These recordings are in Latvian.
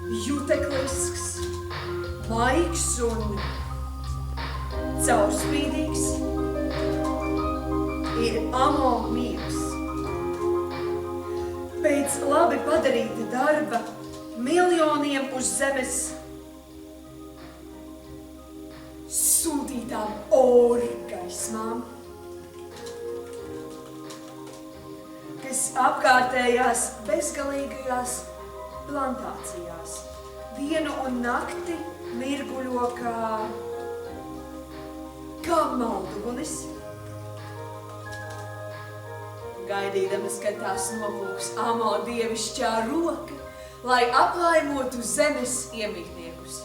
juteklisks, maigs un caurspīdīgs ir Amo miegs. Pēc labi padarīta darba miljoniem uz zemes sūtītām orgaismām, kas apkārtējās bezgalīgajās plantācijās dienu un nakti mirguļo kā maldugunis, gaidīdamas, kad tās noplūks Amo dievišķā roka, lai aplaimotu zemes iemītniekus.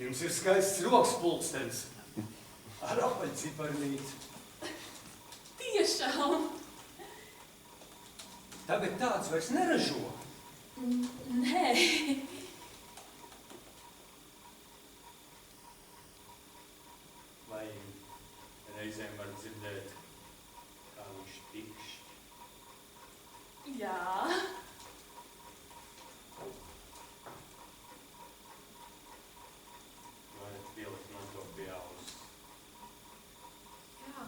Jums ir skaists rokas pulkstenis ar apaļciparnīcu. Tiešām? Tagad tāds vairs neražo. Nē. Vai reizēm var dzirdēt, kā viņš tikšķi? Jā. Pielikt man to pie auss. Jā.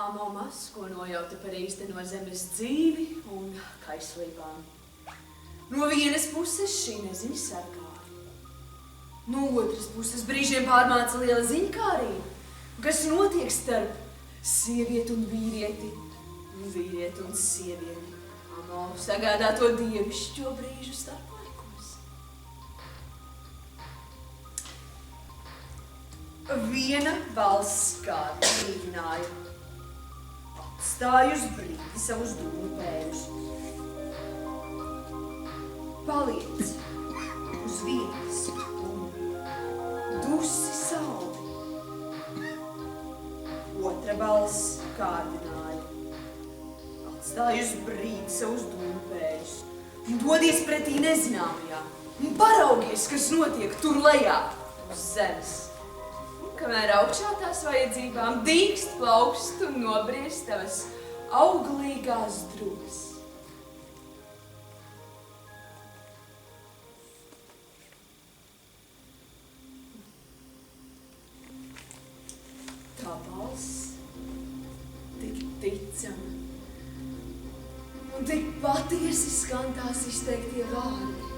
Amo maz, ko nojauta par īsteno zemes dzīvi un kaislībām. No vienas puses šī neziņa sargā. No otras puses brīžiem pārmāca liela ziņkārība, kas notiek starp sievieti un vīrieti, un vīrieti un sievieti. Amo sagādā to dievišķo brīžu starplaikos. Viena balss kādu brīdināja. Stāj uz brīdi savus dūmu pērus. Paliec uz vietas un dusi saldi. Otra balss kārdināja. Atstāj uz brīdi savus dūmu pērus un dodies pretī nezināmajā un paraugies, kas notiek tur lejā uz zemes. Kamēr augšā tās vajadzībām dīkst, plaukst un nobriest tavas auglīgās drūs. Tā balss tik ticama un tik patiesi skan tās izteiktie vārdi.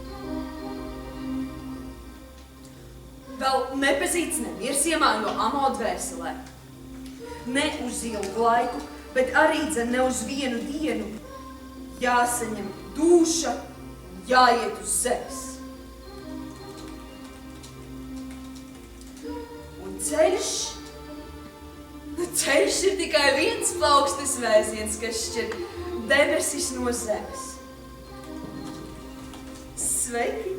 Vēl nepazīts nemiers iemājo Amo dvēselē. Ne uz ilgu laiku, bet arī dzen ne uz vienu dienu. Jāsaņem dūša, jāiet uz zemes. Un ceļš ir tikai viens plaukstes vēziens, kas šķir debesis no zemes. Sveiki!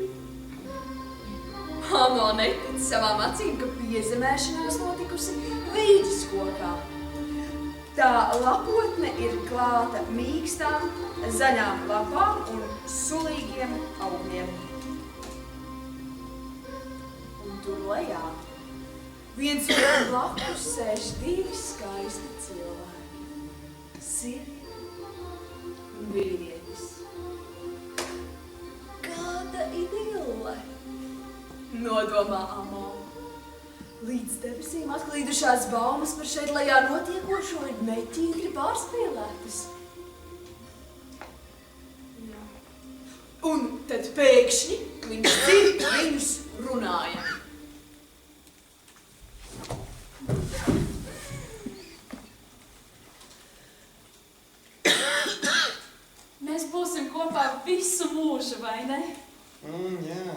Amo netic savām acīm, ka piezemēšanās notikusi vīģiskokā. Tā lapotne ir klāta mīkstām, zaļām lapām un sulīgiem augļiem. Un tur lejā viens otram blakus sēž divi skaisti cilvēki. Sieviete un vīrietis. Kāda idille! Nodomā Amāla. Līdz debesīm atklīdušās baumas par šeit lejā notiekošo ir neķīdri pārspīlētas. Jā. Un tad pēkšņi viņš dzird viņus runāja. Mēs būsim kopā visu mūžu, vai ne? Jā.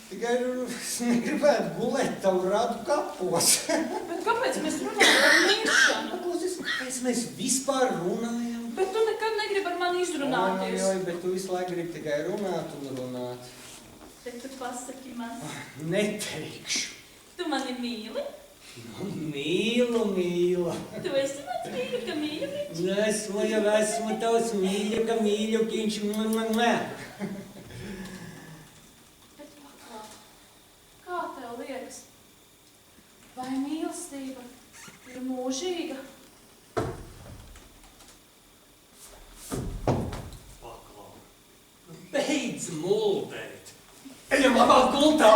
Tikai es negribētu gulēt tavu radu kapos. Bet kāpēc mēs runājam par miršanu? Kāpēc mēs vispār runājam? Bet tu nekad negribi ar mani izrunāties. Oi, bet tu visu laiku gribi tikai runāt un runāt. Bet tu pasaki man. Neteikšu. Tu mani mīli? Mīlu. Tu esi mans mīļuka mīļukiņš? Esmu tavs mīļuka mīļukiņš. Bet paklā, kā tev liekas? Vai mīlestība ir mūžīga? Paklā. Beidz muldēt. Ejam labāk gultā.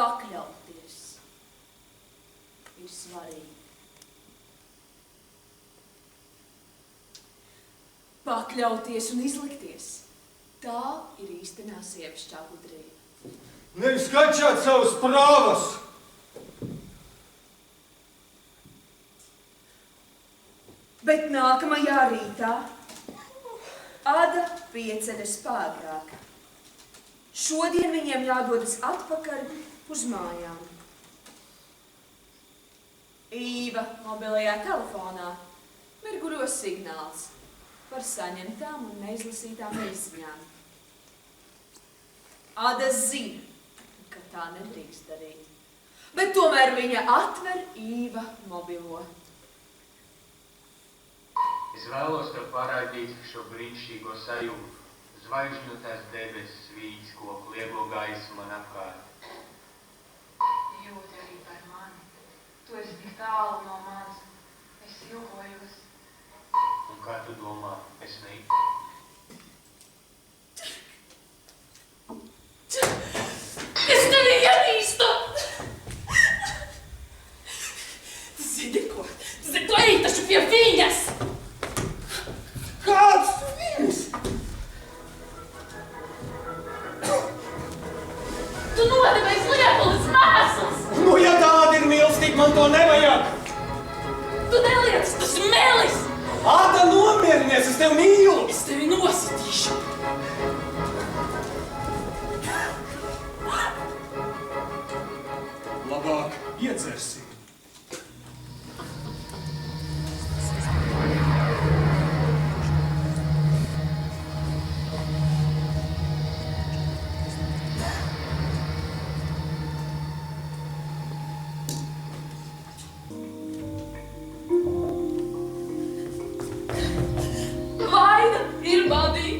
Pakļauties ir svarīgi. Pakļauties un izlikties. Tā ir īstenā sievišķā gudrība. Nevis kačāt savus prāvas! Bet nākamajā rītā Ada pieceļas pārāk. Šodien viņiem jādodas atpakaļ uz mājām. Īva mobilajā telefonā mirguļos signāls par saņemtām un neizlasītām izziņām. Ada zina, ka tā nedrīkst darīt, bet tomēr viņa atver Īva mobilo. Es vēlos tev parādīt šo brīnišķīgo sajūtu. Zvaigžņotās debesis vīģis koku liego gaismu man apkārt. Jūti arī par mani. Tu esi tik tālu no manis. Es ilgojos. Un kā tu domā, es neicu? Es tevi ienīstu! Tu zini ko? Tu ej taču pie viņas! Kāds viņas? Tu nodevēji liepulis mēsls! Nu, ja tāda ir mīlestība, man to nevajag. Tu neliec, tas ir melis! Āda, nomierinies, es tevi mīlu. Es tevi nositīšu! Labāk iedzersim. Vaina ir badī!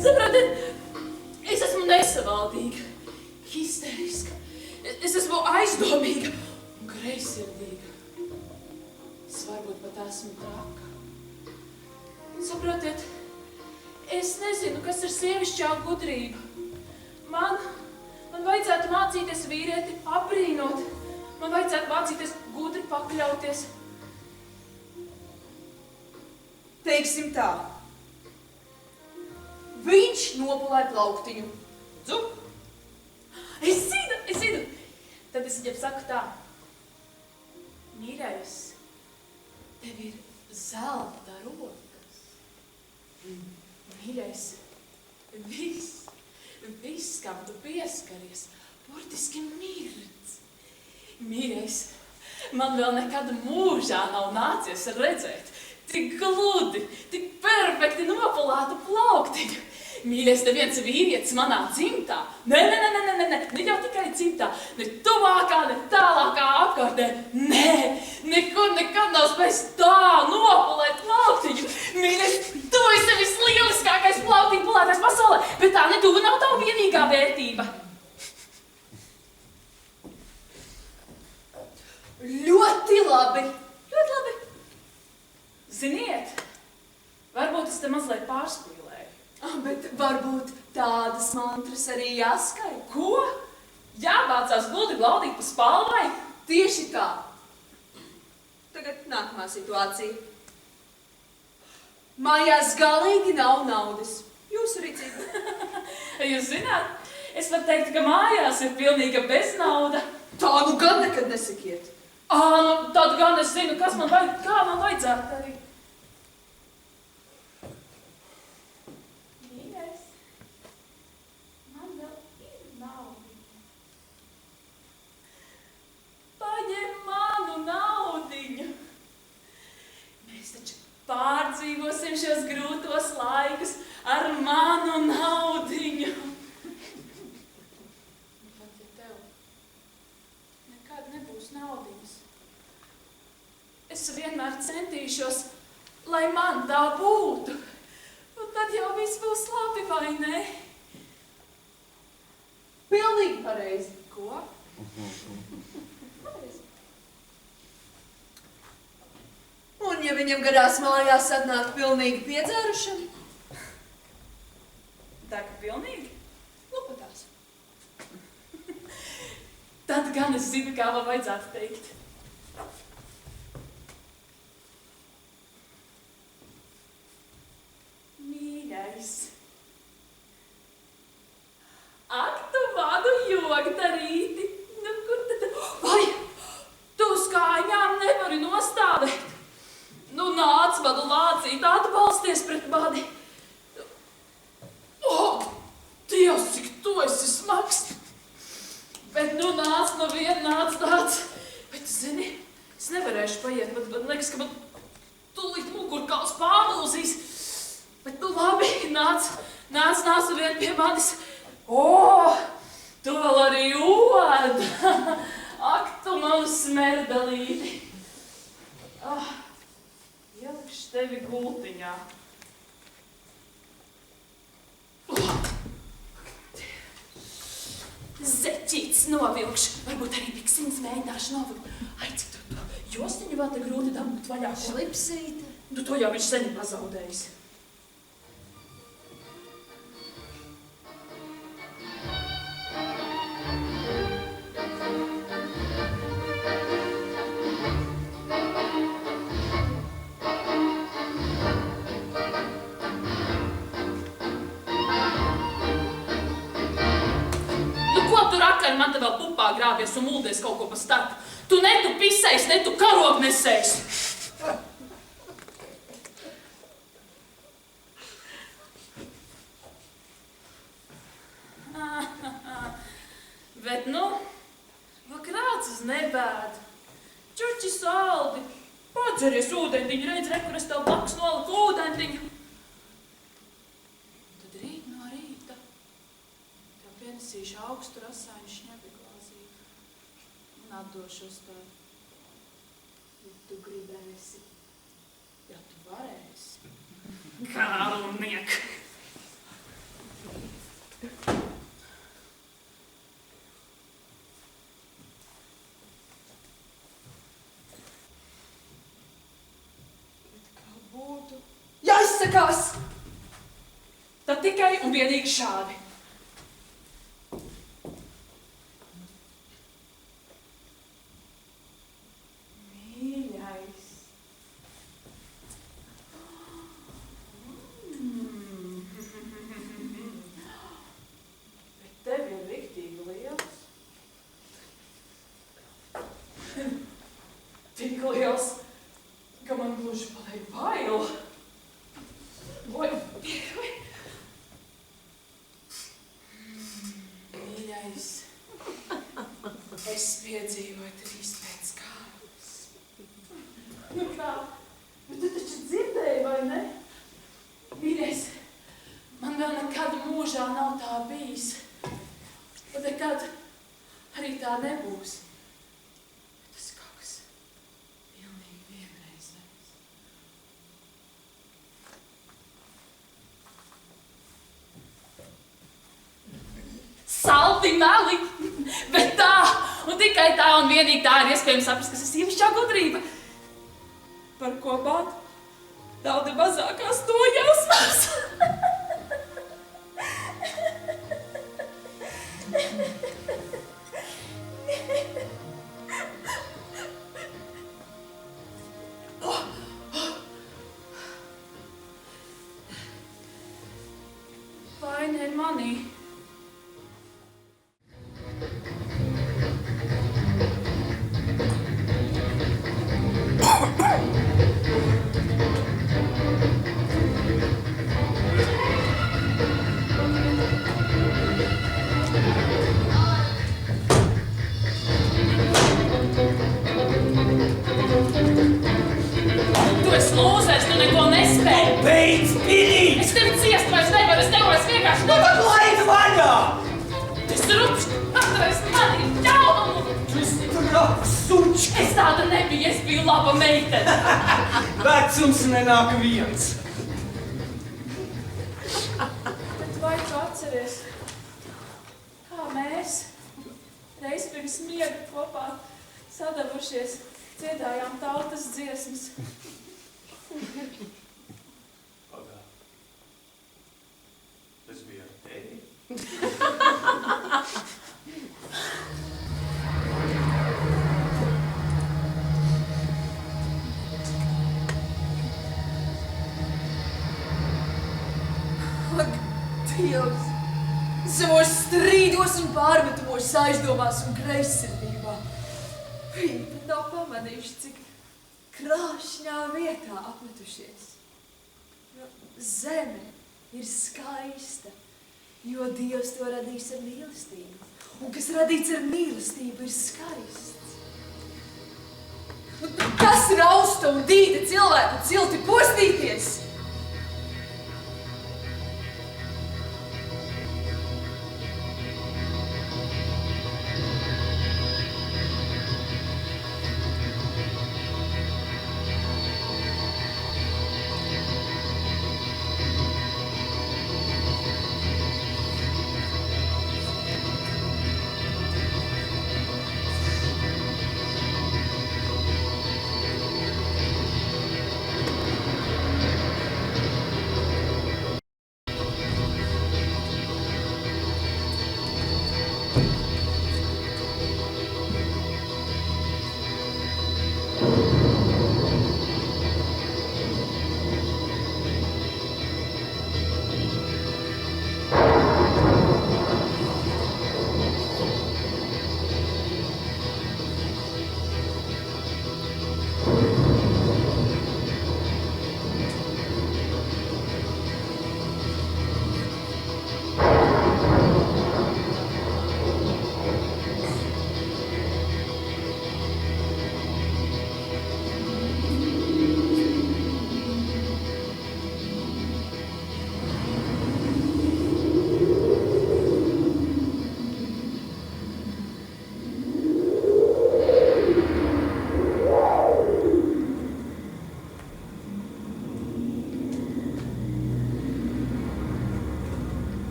Saprotiet, es esmu nesavaldīga, histēriska. Es esmu aizdomīga un greizsirdīga. Es varbūt pat esmu traka. Saprotiet, es nezinu, kas ir sievišķā gudrība. Man vajadzētu mācīties vīrieti apbrīnot. Man vajadzētu mācīties gudri pakļauties. Teiksim tā. Viņš nopulēja plauktiņu. Dzup! Es zinu. Tad es viņam saku tā. Mīļais, tev ir zelta rokas. Mīļais, viss, kam tu pieskaries, burtiski mirdz. Mīļais, man vēl nekad mūžā nav nācies redzēt tik gludi, tik perfekti nopulātu plauktiņu. Mīļais, neviens vīrietis manā dzimtā, ne jau tikai dzimtā, ne tuvākā, ne tālākā apkārtnē, nekur nekad nav spējis tā nopulēt plauktiņu. Mīļais, tu esi vislieliskākais plauktiņu pulētājs pasaulē, bet tā netuva nav tava vienīgā vērtība. Ļoti labi. Ziniet, varbūt es te mazliet pārspīlēju. Bet varbūt tādas mantras arī jāskaļ. Ko? Jābācās gludi glaudīt pa spalvai? Tieši tā. Tagad nākamā situācija. Mājās galīgi nav naudas. Jūsu rīcība. Jūs zināt, es varu teikt, ka mājās ir pilnīga beznauda. Tā nu gan nekad nesakiet. Nu tad gan es zinu, kā man vajadzētu darīt. Pārdzīvosim šos grūtos laikus ar manu naudiņu. Pat ja tev nekad nebūs naudiņas, es vienmēr centīšos, lai man tā būtu. Un tad jau viss būs labi, vai ne? Pilnīgi pareizi. Ko? Un ja viņam gadās mājās atnāk pilnīgi piedzērušana? Tā ka pilnīgi? Lupatās. Tad gan es zinu, kā man vajadzētu teikt. Mīļais. Ak, tu vadu jogdarīti. Nu, kur tad? Vai, tu uz kājām nevari nostādēt? Nu, nāc manu lācīt, atbalsties pret mani. Dievs, cik tu esi smags. Bet nu nāc, nāc. Bet, zini, es nevarēšu paiet, man liekas, ka man tūlīt mugurkauls pārlūzīs. Bet nu labi, nāc vien pie manis. Tu vēl arī ūd. Ak, tu manu smerdalīti. Ielikšu tevi gultiņā. Zeķītis novilkšu. Varbūt arī piksiņas mēģināšu novilkt. Ai, cik tu jostiņu vēl te grūti dabūt vaļā. Šlipsīte. Tu to jau viņš sen ir pazaudējis. Man te vēl pupā grābies un muldies kaut ko pa starp. Tu ne tu pisējs, ne tu karognesējs. Bet nu, krācis nebēd. Čurči saldi. Padzeries ūdentiņu, redz, kur es tev blakus noliku ūdentiņu. Tad rīt no rīta tev pienesīšu augstu rasāņu šņebi glāzīti un atdošos tev. Ja tu gribēsi, ja tu varēsi. Karalniek! Jāizsakās! Tad tikai un vienīgi šādi. Mīļais. Bet tev ir riktīgi liels. Tik liels, ka man gluži paliek nav tā bijis. Un nekad arī tā nebūs. Tas kaut kas pilnīgi vienreizējs. Salti meli, bet tā, un tikai tā un vienīgi tā ir iespējams saprast, kas ir sievišķā gudrība. Par ko bāt? Daudz mazākās to jausmas. Vaina ir manī. Tu esi lūzers, tu neko nespēji. Beidz pilīt! Es tevi ciest vairs nevaru, es tev vairs vienkārši nevaru. Laid vaļā! Tas rupšs, atveries mani ķaunumu. Tu esi traks sučka! Es tāda nebiju, es biju laba meitene. Vecums nenāk viens. Bet vai tu atceries, kā mēs reiz pirms miega kopā sadavušies, dziedājām tautas dziesmas? Pagā. Tas bija ar tevi. Ak, Dievs! Savos strīdos un pārmetumos aizdomās un greizsirdībā. Viņi pat nav pamanījuši, cik krāšņā vietā apmetušies. Jo zeme ir skaista, jo Dievs to radījis ar mīlestību. Un kas radīts ar mīlestību ir skaists. Un kas rausta un dīta cilvēku cilti postīties?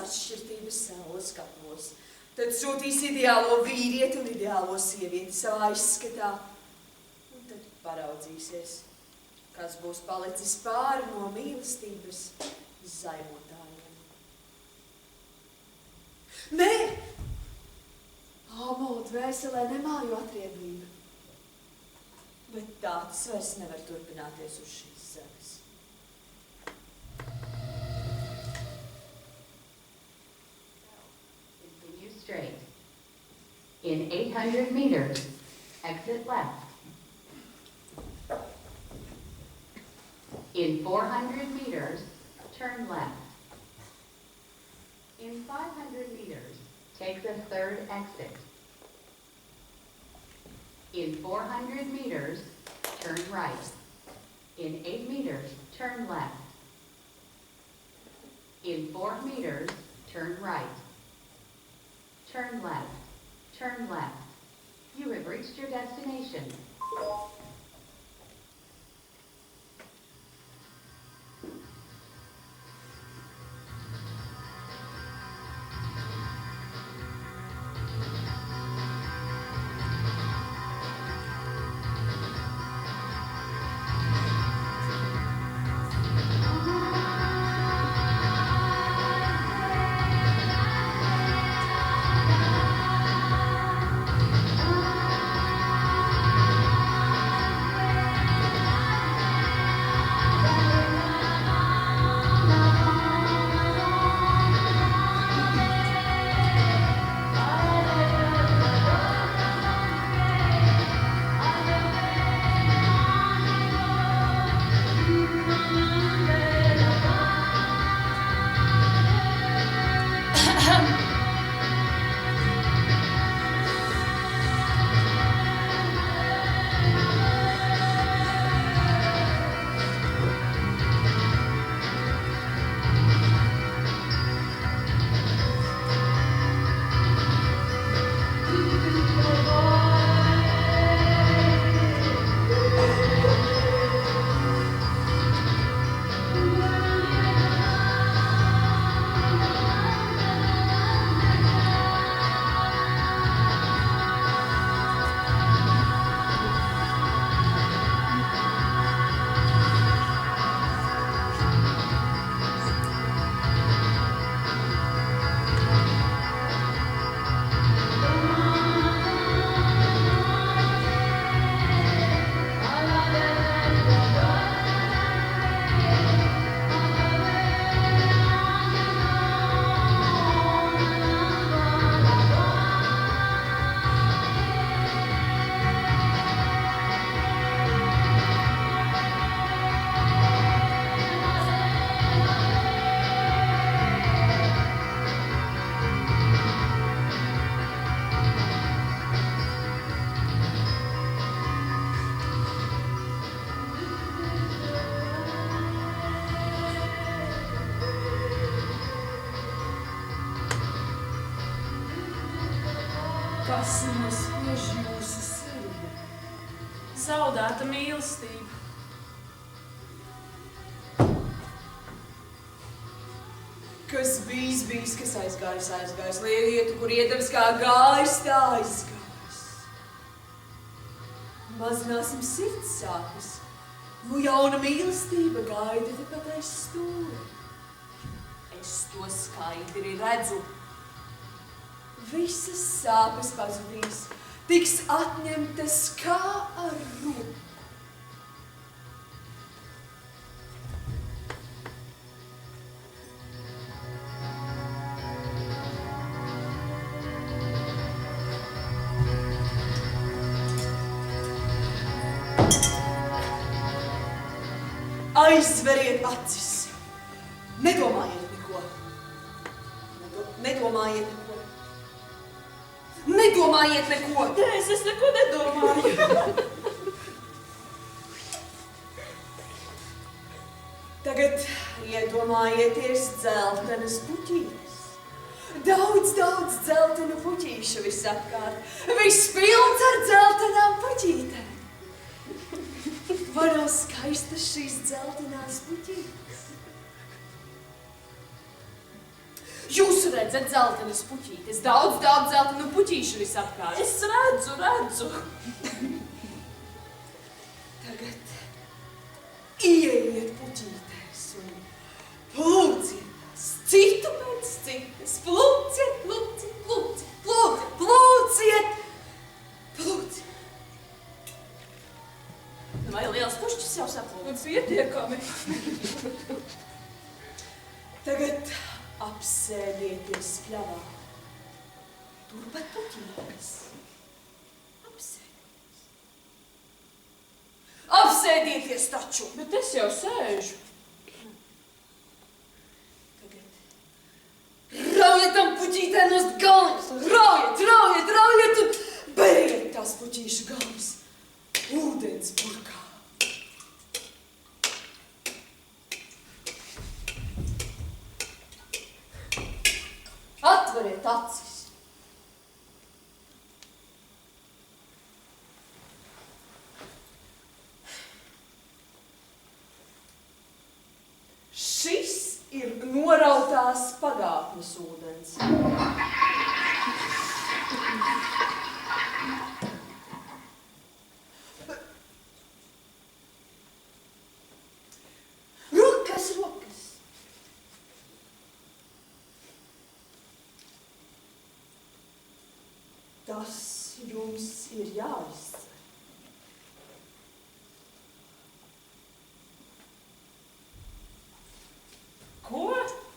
atšķirtības saules kapos. Tad sūtīs ideālo vīrieti un ideālo sievieti savā izskatā. Un tad paraudzīsies, kas būs palicis pāri no mīlestības zaimotājiem. Nē! dvēselē nemāju atrieblība. Bet tā tas vairs nevar turpināties uz šīs zemes. Continue straight. In 800 meters, exit left. In 400 meters, turn left. In 500 meters, take the third exit. In 400 meters, turn right. In 8 meters, turn left. In 4 meters, turn right. Turn left. Turn left. You have reached your destination. Kas nospiež jūsu sirdi? Zaudēta mīlestība. Kas bijis, kas aizgājis, lai ietu, kur iedams kā gājis, tā aizgājis. Mazināsim sirds sāpes, nu jauna mīlestība gaida tepat aiz stūra. Es to skaidri redzu. Visas sāpes pazudīs, tiks atņemtas kā ar roku. Aizveriet acis. Nedomājiet neko. Nedomājiet neko. Nedomājiet neko. Es neko nedomāju. Tagad iedomājieties dzeltenas puķītes. Daudz dzeltenu puķīšu visapkārt. Viss pilns ar dzeltenām puķītēm. Vai nav skaistas šīs dzeltenās puķītes? Jūs redzat dzeltenas puķītes, daudz dzeltenu puķīšu visapkārt. Es redzu. Tagad ieiet puķītēs un plūciet tās citu pēc citas. Plūciet. pietiekami. Tagad apsēdieties pļavā. Turpat puķītes. Apsēdieties. Apsēdieties taču! Bet es jau sēžu. Tagad raujiet tam puķītē nost galvas. Raujiet un bēriet tās puķīšu galvas. Ūdens burkā. Atveriet acis. Šis ir norautās pagātnes ūdens. Rokas. Tas jums ir jāizcer. Ko?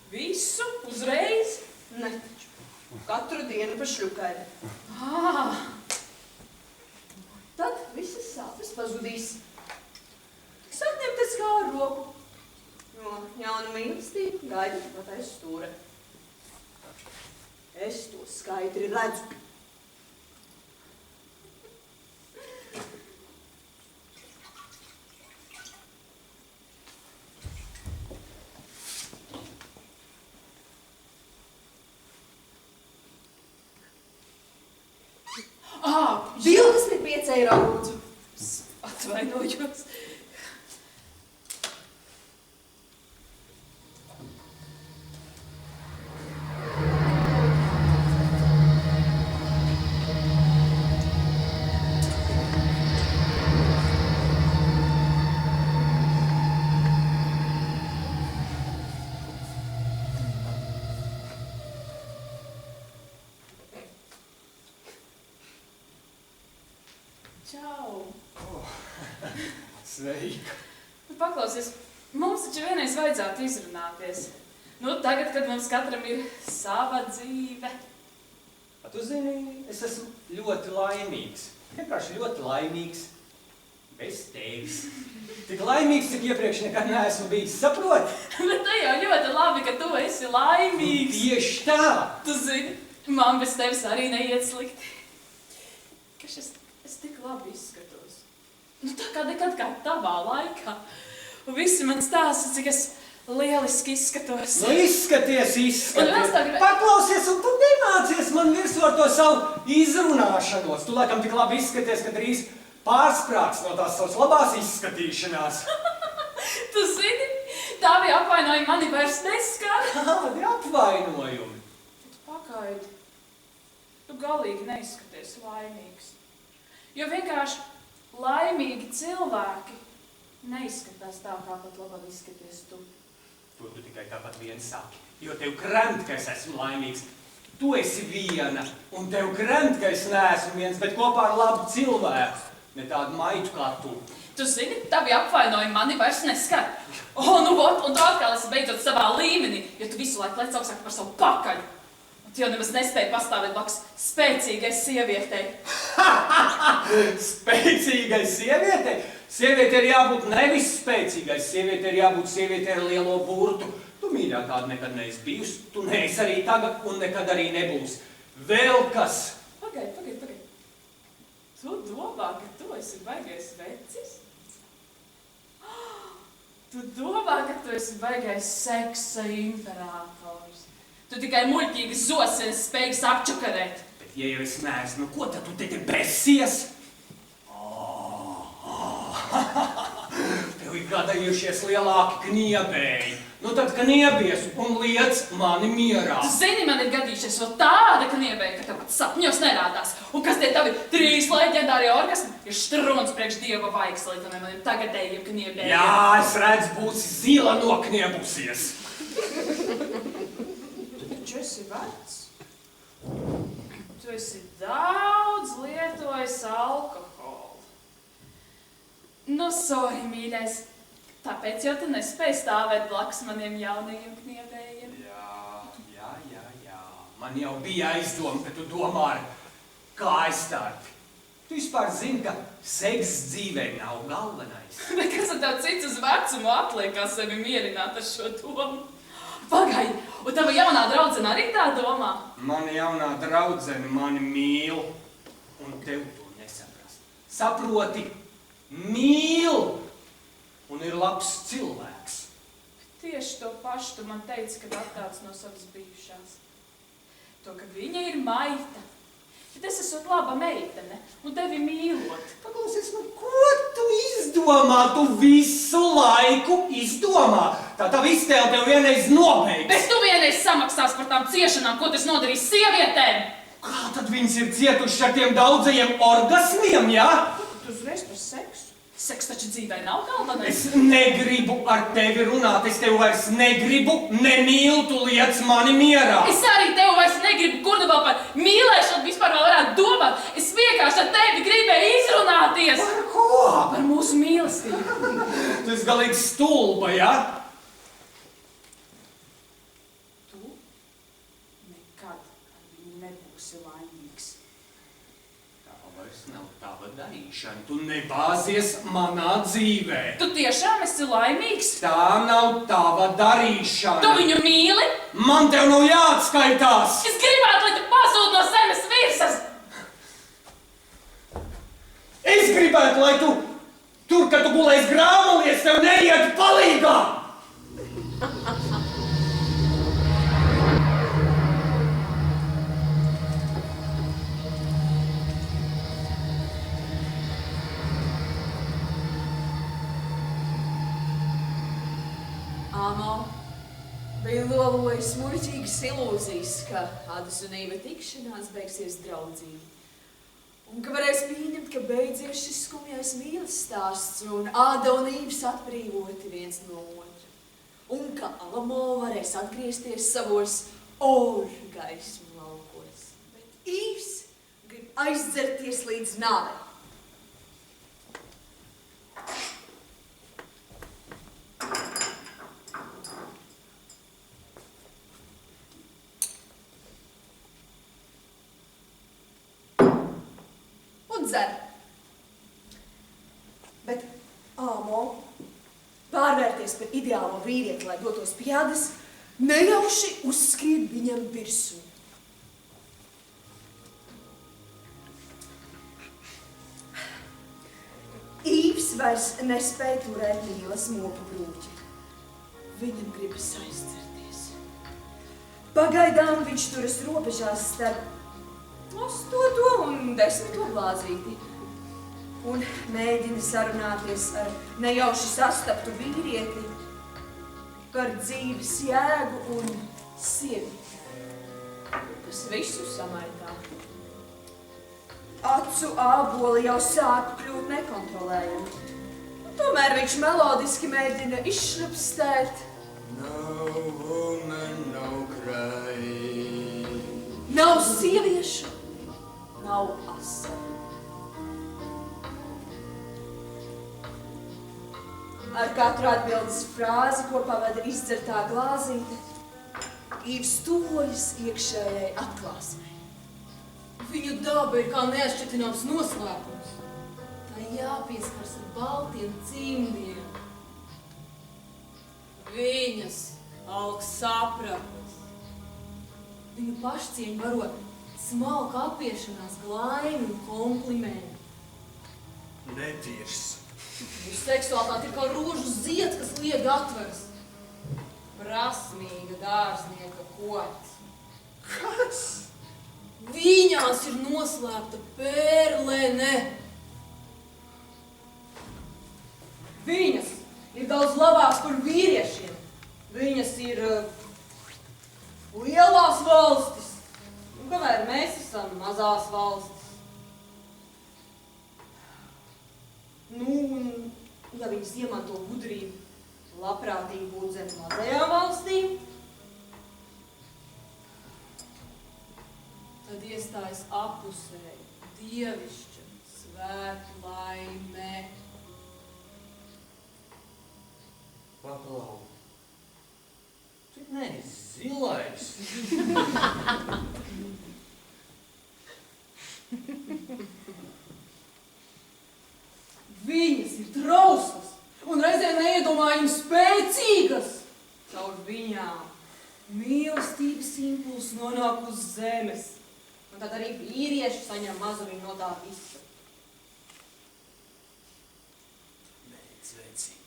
Visu? Uzreiz? Ne taču. Katru dienu pa šļukaini. Tad visas sāpes pazudīs. Tik sāk ņemties kā ar roku. Jo jauna mīlestība gaida pat aiz stūra. Es to skaidri redzu. €25 lūdzu. Atvainojos. Čau! Sveika! Paklausies, mums taču vienreiz vajadzētu izrunāties. Tagad, kad mums katram ir sava dzīve. Tu zini, es esmu ļoti laimīgs. Vienkārši ļoti laimīgs. Bez tevis. Tik laimīgs, cik iepriekš nekad neesmu bijis. Saproti? Bet te jau ļoti labi, ka tu esi laimīgs. Tieši tā! Tu zini, man bez tevis arī neiet slikti. Kaž es tik labi izskatos. Tā kā nekad kā tavā laikā. Un visi man stāsta, cik es lieliski izskatos. Izskaties! Paklausies, un tu nemācies man virsū ar to savu izrunāšanos. Tu laikam tik labi izskaties, ka drīz pārsprāgs no tās savas labās izskatīšanās. Tu zini, tavi apvainojumi mani vairs neskar. Kādi apvainojumi? Pagaidi, tu galīgi neizskaties laimīgs. Jo vienkārši laimīgi cilvēki neizskatās tā, kā pat labāk izskaties tu. To tu tikai tāpat vien saki, jo tev krent, ka es esmu laimīgs. Tu esi viena, un tev krent, ka es neesmu viens, bet kopā ar labu cilvēku. Ne tādu maitu kā tu. Tu zini, tavi apvainojumi mani vairs neskar. Un tu atkal esi beidzot savā līmenī, jo tu visu laiku lec augstāk par savu pakaļu. Un tu jau nemaz nespēji pastāvēt blakus spēcīgai sievietei. Spēcīgai sievietei? Sieviete ir jābūt nevis spēcīgai, sieviete ir jābūt sieviete ar lielo burtu. Tu, mīļā, tāda nekad neesi bijusi, tu neesi arī tagad un nekad arī nebūs. Vēl kas? Pagaidi. Tu domā, ka tu esi baigais vecis? Tu domā, ka tu esi baigais seksa imperators? Tu tikai muļķīgi zosienes spējīgs apčakarēt. Bet ja jau es neesmu, ko tad tu te besies? Tev ir gadījušies lielāki kniebēji. Tad kniebies un liec mani mierā. Tu zini, man ir gadījušies vēl tāda kniebēja, ka tev pat sapņos nerādās. Un kas tie tavi 3 leģendārie orgasmi ir štruns priekš dieva vaigslīt un maniem tagadējiem kniebējiem. Jā, es redzu, būsi zila nokniebusies. Tu taču esi vecs. Tu esi daudz lietojis alkoholu. Sorry, mīļais. Tāpēc jau tu nespēji stāvēt blakus maniem jaunajiem knievējiem. Jā. Man jau bija aizdoma, ka tu domā ar kājstarpi. Tu vispār zini, ka seks dzīvē nav galvenais. Bet kas ar tev cits uz vecumu atliek, kā sevi mierināt ar šo domu? Pagaidi, un tava jaunā draudzene arī tā domā? Mana jaunā draudzene mani mīl, un tev to nesaprast. Saproti, mīl, un ir labs cilvēks. Tieši to pašu tu man teici, kad attāc no savas bijušās. To, ka viņa ir maita. Bet es esmu laba meitene, un tevi mīlot. Paklausies, ko tu izdomā? Tu visu laiku izdomā. Tā iztēle tev vienreiz nobeigts. Bet tu vienreiz samaksās par tām ciešanām, ko tu esi nodarījis sievietēm. Kā tad viņas ir cietušas ar tiem daudzajiem orgasmiem, jā? Tu uzreiz par seksu. Seks taču dzīvē nav galvenais. Es negribu ar tevi runāt, es tev vairs negribu, nemīlu, tu liec mani mierā. Es arī tev vairs negribu, kur tu vēl par mīlēšanu vispār vēl varētu domāt. Es vienkārši ar tevi gribēju izrunāties. Par ko? Par mūsu mīlestību. Tu esi galīgi stulba, jā? Tu nekad ar viņu nebūsi laimīgs. Tā vairs nav tava darīšana, tu nebāzies manā dzīvē. Tu tiešām esi laimīgs? Tā nav tava darīšana. Tu viņu mīli? Man tev nav jāatskaitās. Es gribētu, lai tu pazūd no zemes virsmas. Es gribētu, lai tu tur, kad tu gulēsi grāmalies, tev neiet palīgā. Āmo, bija lolojis muļķīgas ilūzijas, ka Adas un Īva tikšanās beigsies draudzīgi. Un ka varēs pieņemt, ka beidzies šis skumjais mīles stāsts un Āda un Īvs atbrīvoti viens no otra. Un ka Alamo varēs atgriezties savos orgaismu laukos. Bet Īvs grib aizdzerties līdz nāvei. Dzer. Bet Āmo pārvērties par ideālo vīrieti, lai dotos pie Adas, nejauši uzskrien viņam virsū. Īvs vairs nespēja turēt mīlas mopu brūķi. Viņam gribas aizdzerties. Pagaidām viņš turas robežās starp 8. un 10. glāzīti un mēģina sarunāties ar nejauši sastaptu vīrieti par dzīves jēgu un sievi, kas visu samaitā. Acu āboli jau sāk kļūt nekontrolējami. Tomēr viņš melodiski mēģina izšļupstēt. No woman, no cry. Nav sieviešu, nav asaru. Ar katru atbildes frāzi, ko pavada izdzertā glāzīte, Īvs tuvojas iekšējai atklāsmei. Viņu daba ir kā neatšķirtināms noslēpums. Tā jāpieskars ar baltiem cimdiem. Viņas augsts sapratnes. Viņu pašcieņu baro smalka apiešanās, glaimi un komplimenti. Netiešs. Viņu seksualitāte ir kā rožu zieds, kas liegi atveras. Prasmīga dārznieka kots. Kas? Viņās ir noslēpta pērlene. Viņas ir daudz labākas par vīriešiem. Viņas ir lielās valstis, un kamēr mēs esam mazās valstis. Nu, un ja viņas iemanto gudrību, labprātīgi būt zem mazajām valstīm, tad iestājas apusēji, dievišķa, svēta laime. Paklau. Tu neesi zilais. Viņas ir trauslas un reizēm neiedomājami spēcīgas. Caur viņām mīlestības impulss nonāk uz zemes. Un tad arī vīrieši saņem mazumiņu no tā visa. Beidz, veci.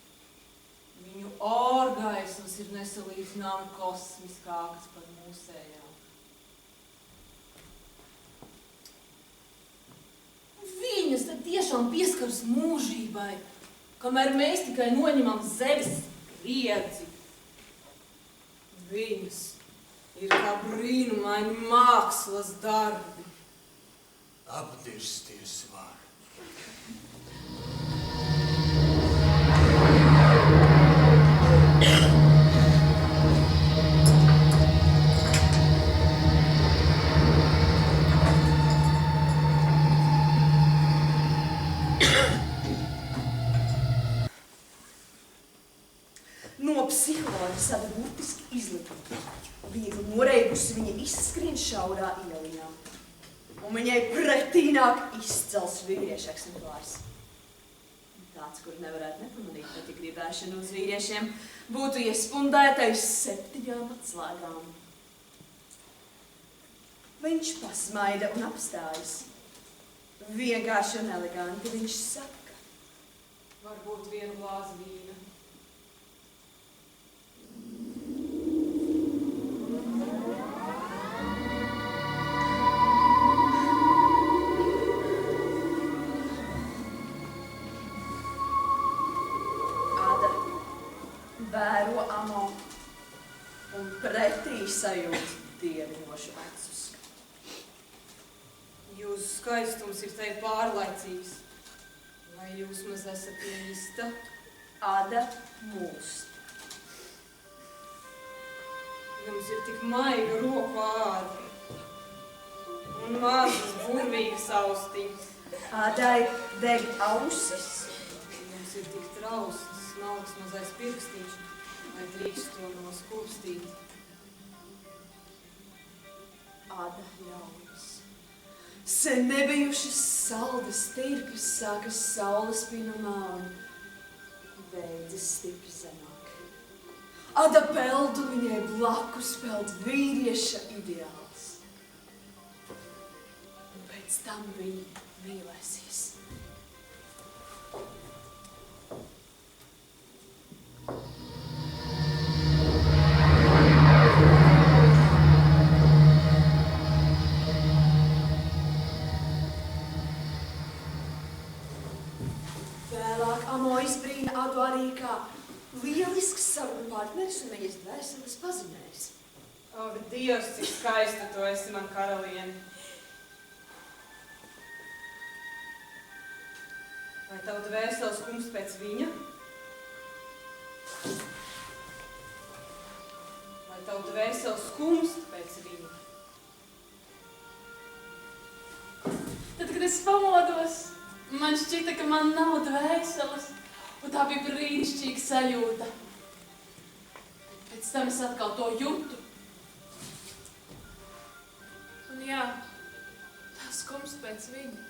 Viņu ārgaismas ir nesalīdzināmi kosmiskākas par mūsējām. Viņas tad tiešām pieskaras mūžībai, kamēr mēs tikai noņemam zemes spriedzi. Viņas ir kā brīnumaini mākslas darbi. Apdirsties var. No psiholoģijas tāda burtiski izlikuma. Viegli noreibusi viņa izskrien šaurā ieliņā. Un viņai pretī nāk izcels vīriešu eksemplārs. Tāds, kur nevarētu nepamanīt, bet ja gribēšana uz vīriešiem būtu iespundētais 7 atslēgām. Viņš pasmaida un apstājas. Vienkārši un eleganti viņš saka. Varbūt vienu glāzi vīna. Vēro Amo un pretī sajūt dieviņošu acus. Jūsu skaistums ir te pārlaicīgs. Vai jūs maz esat īsta? Ada mūs. Jums ir tik maiga roku āda un mazas burvīgas austiņas. Adai deg ausis. Jums ir tik trausls, smalks mazais pirkstīšs, vai drīkst to noskūpstīt. Ada ļaujas. Sen nebijušas saldas tirpes sākas saules pinumā un beidzas stipri zemāk. Ada peldu viņai blakus peld vīrieša ideāls. Un pēc tam viņa mīlēsies. Vēlāk Amo izbrīna Adu arī kā lielisks sarunu partneris un viņas dvēseles pazinējs. Ak, Dievs, cik skaista tu esi, man karaliene. Vai tavu dvēseli skumst pēc viņa? Vai tavu dvēseli skumst pēc viņa? Tad, kad es pamodos, man šķita, ka man nav dvēseles, un tā bija brīnišķīga sajūta. Pēc tam es atkal to jūtu. Un jā, tā skumst pēc viņa.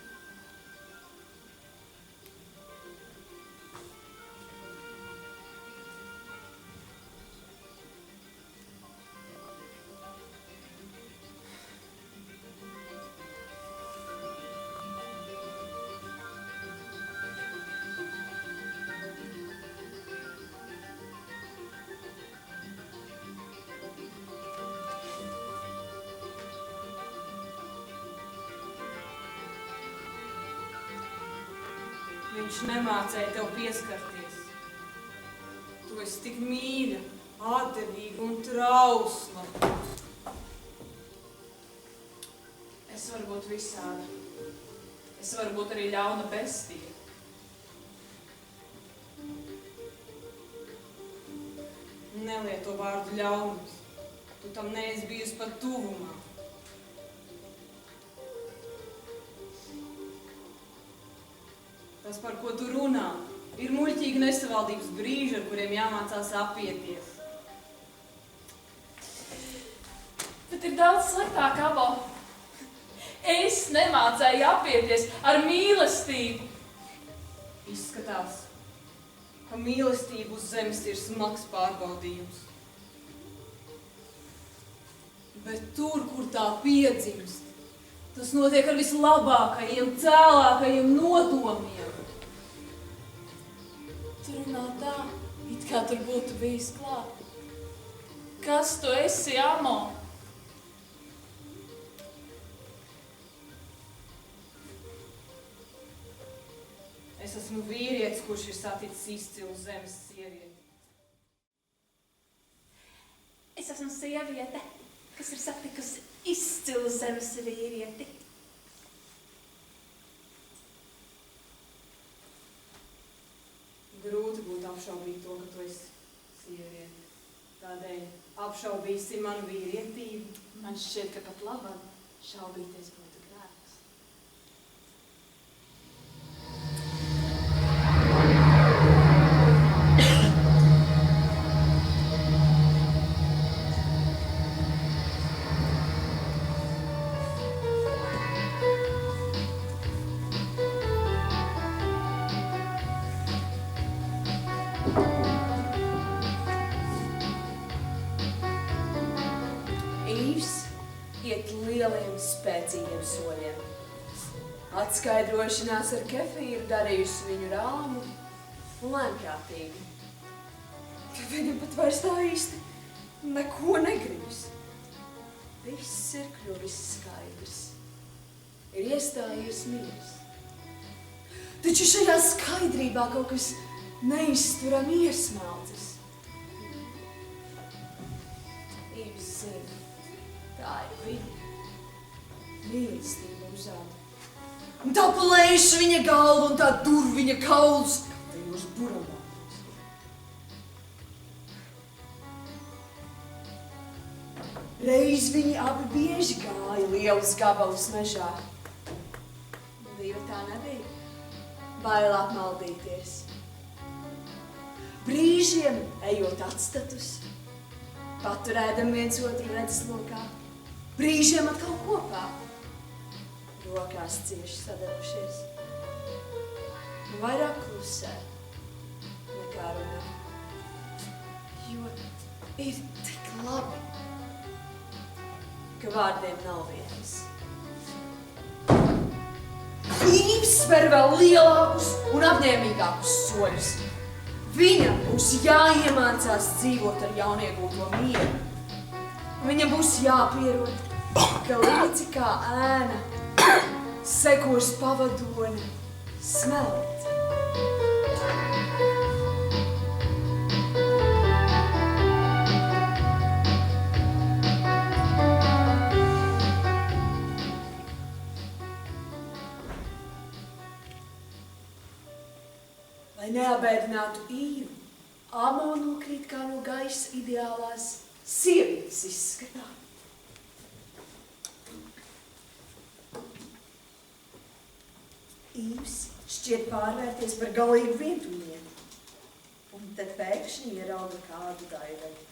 Viņš nemācēja tev pieskarties. Tu esi tik mīļa, atdevīga un trausla. Es varu būt visāda. Es varu būt arī ļauna bestija. Nelieto vārdu ļaunums. Tu tam neesi bijusi pat tuvumā. Tas, par ko tu runā, Ir muļķīgi nesavaldības brīži, ar kuriem jāmācās apieties. Bet ir daudz sliktāk, Abo. Es nemācēju apieties ar mīlestību. Izskatās, ka mīlestība uz zemes ir smags pārbaudījums. Bet tur, kur tā piedzimst, tas notiek ar vislabākajiem, cēlākajiem nodomiem. Tu runā tā, it kā tur būtu bijis klāt. Kas tu esi, Amo? Es esmu vīrietis, kurš ir saticis izcilu zemes sievieti. Es esmu sieviete, kas ir satikusi izcilu zemes vīrieti. Grūti būtu apšaubīt to, ka tu esi sieviete. Tādēļ apšaubīsi manu vīrietību. Man šķiet, ka pat labāk šaubīties būtu grēks. Lieliem, spēcīgiem soļiem. Atskaidrošanās ar kefīru darījusi viņu rāmu un lēnprātīgi. Viņam pat vairs tā īsti neko negribas. Viss ir kļuvis skaidrs. Ir iestājies miers. Taču šajā skaidrībā kaut kas neizturami iesmelcis. Īvs zina, tā ir viņa. Mīlestība uzāda. Un tā plēš viņa galvu un tā dur viņa kaulus tajos buramātos. Reiz viņi abi bieži gāja lielus gabalus mežā. Divi tā nebija. Bail apmaldīties. Brīžiem ejot atstatus, paturēdam viens otru redzeslokā, brīžiem atkal kopā. Rokās cieši sadarušies. Un vairāk klusē nekā runā. Jo ir tik labi, ka vārdiem nav vietas. Īvs spēr vēl lielākus un apņēmīgākus soļus. Viņam būs jāiemācās dzīvot ar jauniegūto mieru. Viņam būs jāpierod, ka līdzi kā ēna sekos pavadoni smelt. Lai neabēdinātu Īvu, Amo nokrīt kā no gaisa ideālās sievietes izskatā. Īvs šķiet pārvērties par galīgu vientuļnieku, un tad pēkšņi ierauga kādu daiveri.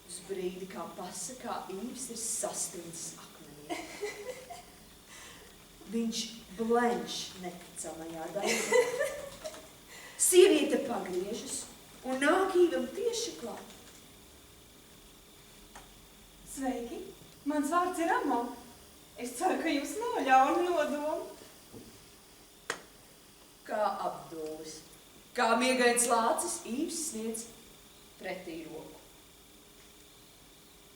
Uz brīdi kā pasakā Īvs ir sastindzis akmenī. Viņš blenš neticamajā daiveri. Sieviete pagriežas un nāk Īvam tieši klāt. Sveiki, mans vārds ir Amo. Es ceru, ka jūs nav ļauni nodomi. Kā apdūlis, kā miegains lācis, Īvs sniedz pretī roku.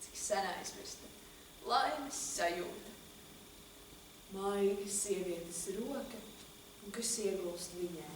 Cik sen aizmirsta, laimes sajūta. Maiga sievietes roka, un kas iegulst viņējā.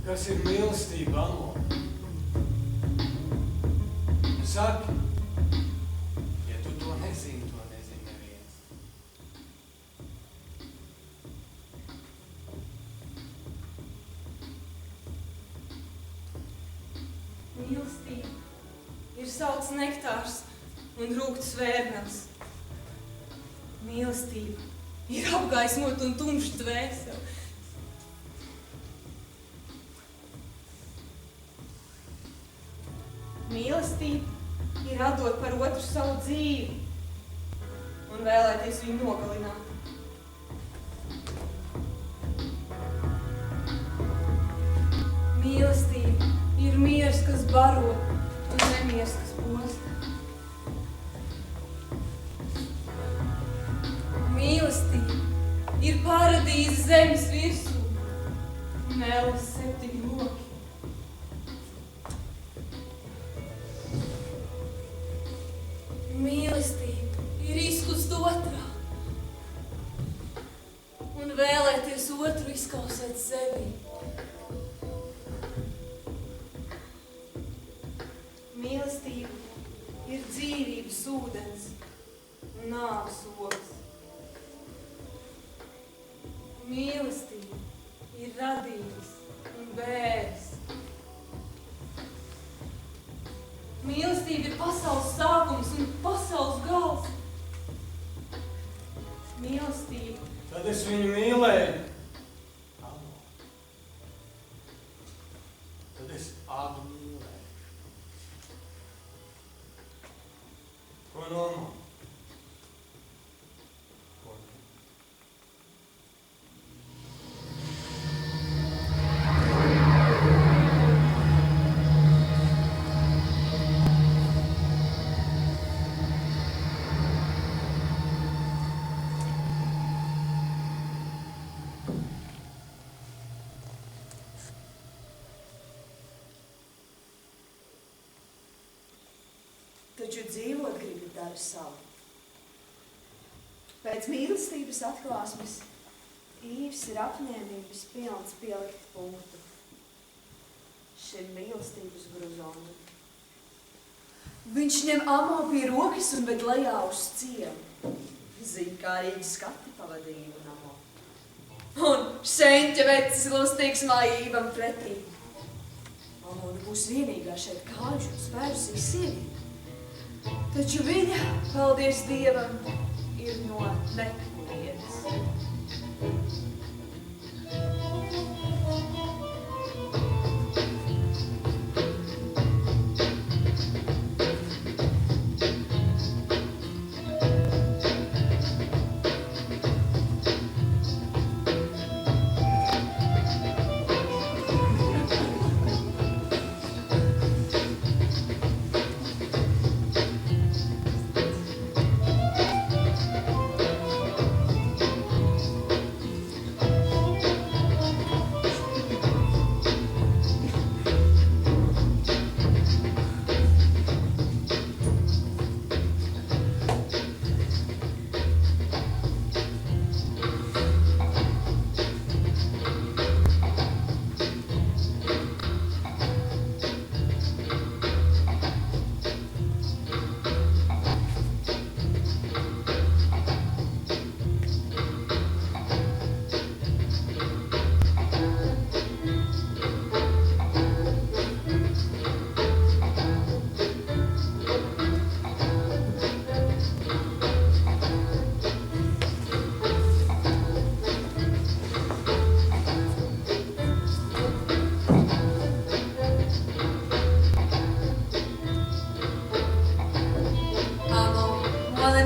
Kas ir mīlestība, Amo? Saki, ja tu to nezini neviens. Mīlestība ir salds nektārs un rūgts vērnams. Mīlestība ir apgaismot un tumšs dvēseli. Mīlestība ir atdot par otru savu dzīvi un vēlēties viņu nogalināt. Mīlestība ir miers, kas baro, un nemiers, kas posta. Mīlestība ir paradīze zemes virsū un ēlas 7 loki. Mīlestība ir izkust otrā un vēlēties otru izkausēt sevi. Mīlestība ir dzīvības ūdens un nāves ogs. Mīlestība ir radības un bēres. Mīlestība ir pasaules sākums un pasaules gals. Mīlestība. Tad es viņu mīlēju. Amo. Tad es Adu mīlēju. Ko no Amo? Ko no? Taču dzīvot gribi dara savu. Pēc mīlestības atklāsmes Īvs ir apņēmības pilns pielikt punktu šim mīlestības gruzonam. Viņš ņem Amo pie rokas un ved lejā uz ciemu. Zīmkārīgi skati pavadīja un Amo. Un šeņķa vecis lustīgs mājībam pretī. Amo būs vienīgā šeit kājuši un spērusī sievieti. Taču viņa, paldies Dievam, ir no nekurienes.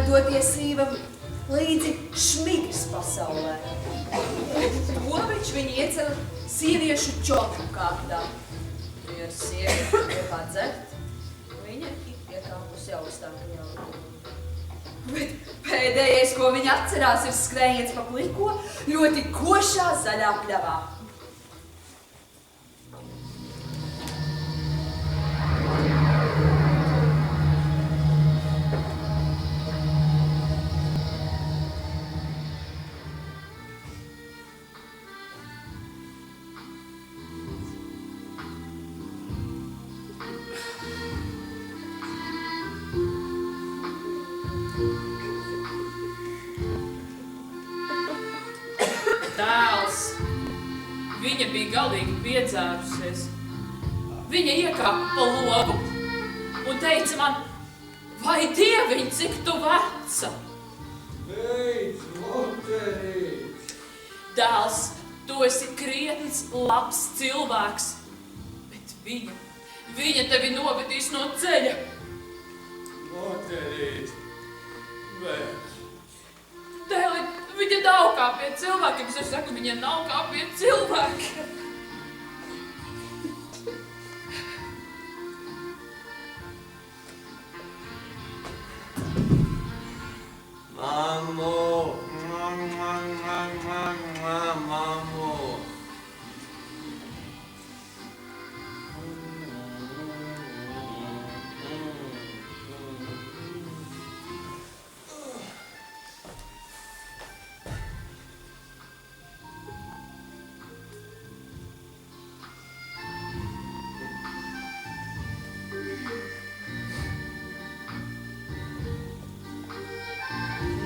Dotiesībam līdzi šmigas pasaulē. To viņš viņu iecēla sieviešu čotru kārtā. Ja sieviešu kopā dzert, viņa ir piekāpusi augstākajā līmenī. Bet pēdējais, ko viņa atcerās, ir skrējiens pa pliko ļoti košā zaļā pļavā. bija galīgi piedzērusies. Viņa iekāpa pa logu un teica man, vai Dieviņ, cik tu veca? Beidz, moterīt! Dēls, tu esi krietns, labs cilvēks, bet viņa tevi novedīs no ceļa. Moterīt! Beidz! Dēli, viņa nav kā pie cilvēkiem, es saku, viņa nav kā pie cilvēkiem. Mammu! Mammu!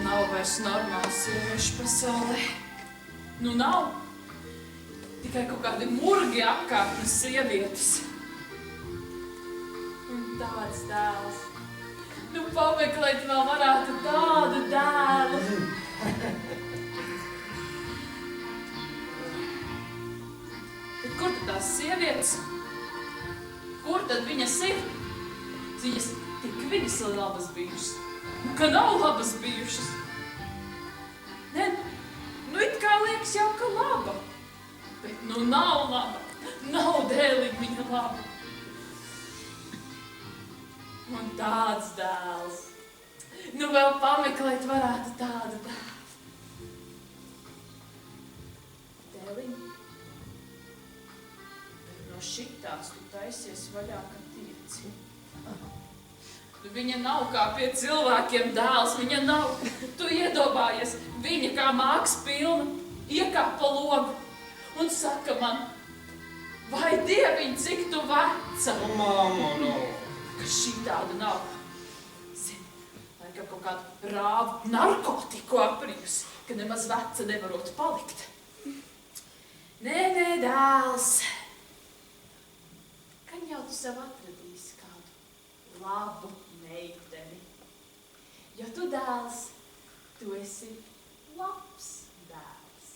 Nav vairs normāls sieviešu pasaulē. Nu nav. Tikai kaut kādi murgi apkārtnes sievietes. Un tāds dēls. Nu pameklēt vēl varētu tādu dēlu. Bet kur tad tās sievietes? Kur tad viņas ir? Viņas ir labas bijušas. Ka nav labas bijušas. Ne, nu it kā liekas jau, ka laba. Bet nu nav laba. Nav dēlīgi viņa laba. Un tāds dēls. Nu vēl pameklēt varētu tādu dēlu. Dēliņ, bet no šitās tu taisies vaļā, ka tieci. Viņa nav kā pie cilvēkiem dēls, viņa nav. Tu iedomājies, viņa kā māks pilna, iekāp pa logu un saka man, vai Dieviņ, cik tu veca? Mammu, nu! Ka šī tāda nav. Zini, laikam kaut kādu rāvu narkotiku aprijusi, ka nemaz veca nevarot palikt. Nē, dēls. Kan jau tu sev atradīsi kādu labu meiteni. Jo tu, dēls, tu esi labs dēls.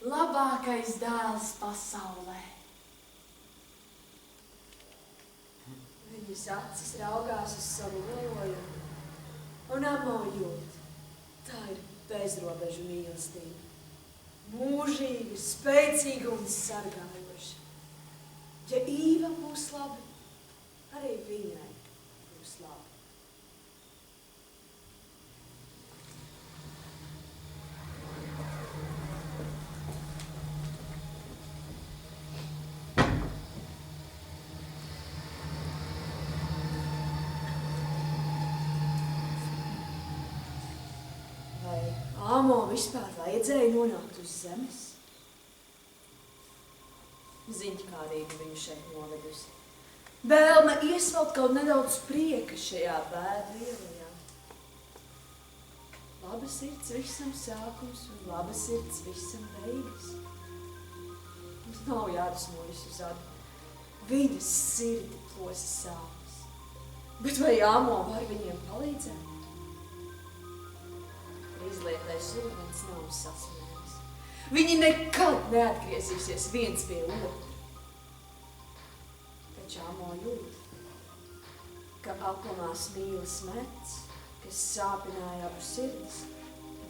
Labākais dēls pasaulē. Viņas acis raugās uz savu loju un amojot. Tā ir bezrobežu mīlestība. Mūžīga, spēcīga un sargājoša. Ja Īva būs labi, arī viņai būs labi. Vai Āmo vispār vajadzēja nonākt uz zemes? Ziņkārība viņu šeit novedusi. Vēlme iesvelt kaut nedaudz prieka šajā bēdu ielajā. Laba sirds visam sākums un laba sirds visam beigas. Mums nav jādusmojas uz adu. Viņas sirdi plosa sāpes. Bet vai Āmo var viņiem palīdzēt? Izlietais ūdens nav sasmēlis. Viņi nekad neatgriezīsies viens pie otru. Taču Āmo jūt, ka aplamās mīlas mets, kas sāpināja abu sirdis,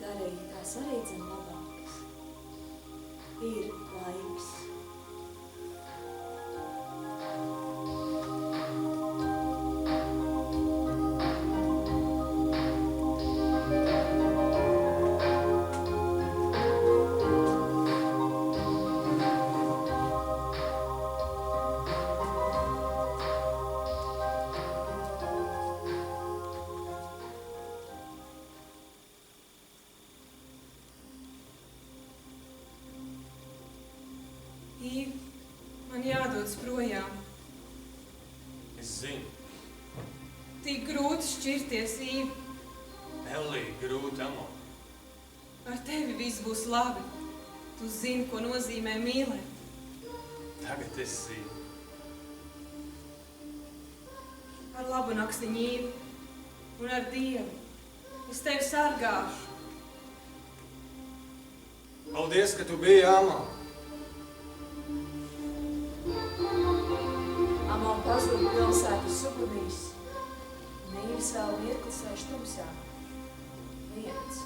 darīja tās arī dzen labākas. Ir laiks. Īv, man jādodas projām. Es zinu. Tik grūti šķirties, Īv. Elī, grūti, Amo. Ar tevi viss būs labi. Tu zini, ko nozīmē mīlēt. Tagad es zinu. Ar labu naktiņu Īvi un ar Dievu. Es tevi sargāšu. Paldies, ka tu biji Amo. Amo pazuda pilsētas ugunīs. Nīvis vēl mirkli sēž tumsā. Viens.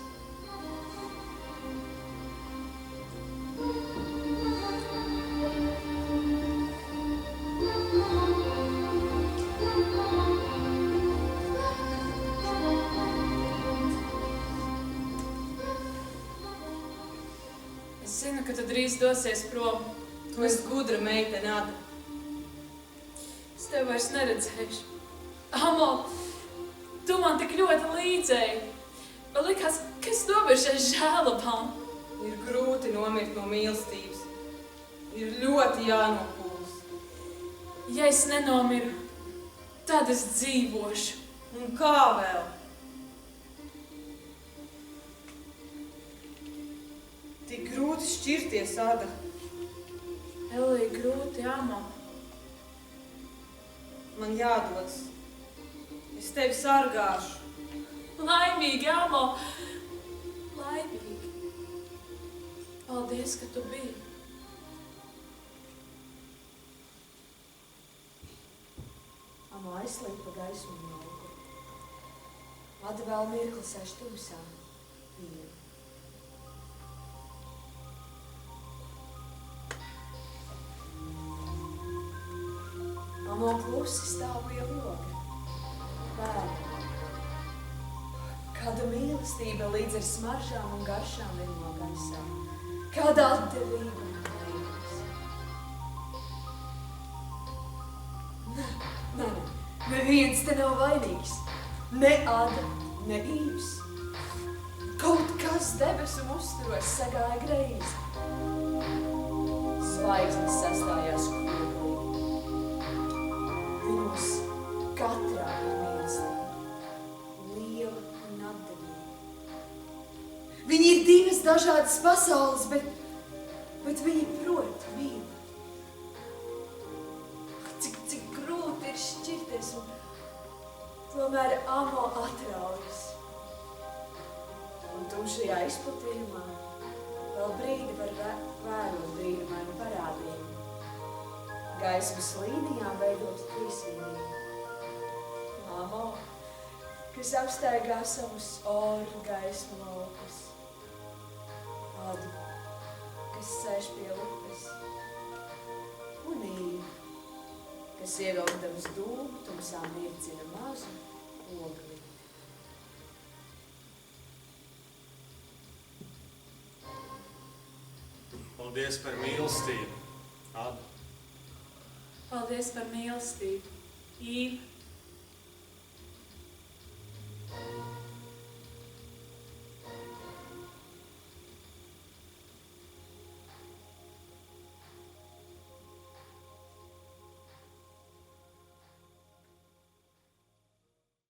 Es zinu, ka tu drīz dosies prom. Tu esi gudra meitene, Ada. Es tevi vairs neredzēšu. Amo, tu man tik ļoti līdzēji. Man likās, ka es nomiršies žēlabām. Ir grūti nomirt no mīlestības. Ir ļoti jānopūlas. Ja es nenomiru, tad es dzīvošu. Un kā vēl? Tik grūti šķirties, Ada. Elija, grūti, Amo. Man jādodas. Es tevi sargāšu. Laimīgi, Amo. Laimīgi. Paldies, ka tu biji. Amo aizslīd pa gaismu un lauku. Ada vēl mirkli sēž tumsā. Viena. Amo klusi stāv pie loga. Bērni. Kāda mīlestība līdz ar smaržām un garšām vino gaisā. Kāda atdevība un mīlības. Nē. Neviens te nav vainīgs. Ne Ada, ne Īvs. Kaut kas debesu uzturos sagāja greizi. Zvaigznes sastājās koglī. Viņos katrā ir mīlestība. Liela un atdevīga. Viņi ir divas dažādas pasaules, bet viņi prot mīlēt. Cik grūti ir šķirties un tomēr Amo atraujas. Un tumšajā izplatījumā vēl brīdi var vērot brīnumainu parādību. Gaismas līnijām veidot trīsvienību. Amo, kas apstaigā savus oru gaismu laukus. Adu, kas sēž pie upes. Un Īvi, kas ievilkdams dūmu tumsā mirdzina mazu ogli. Paldies par mīlestību, Ada. Paldies par mīlestību. Īvi.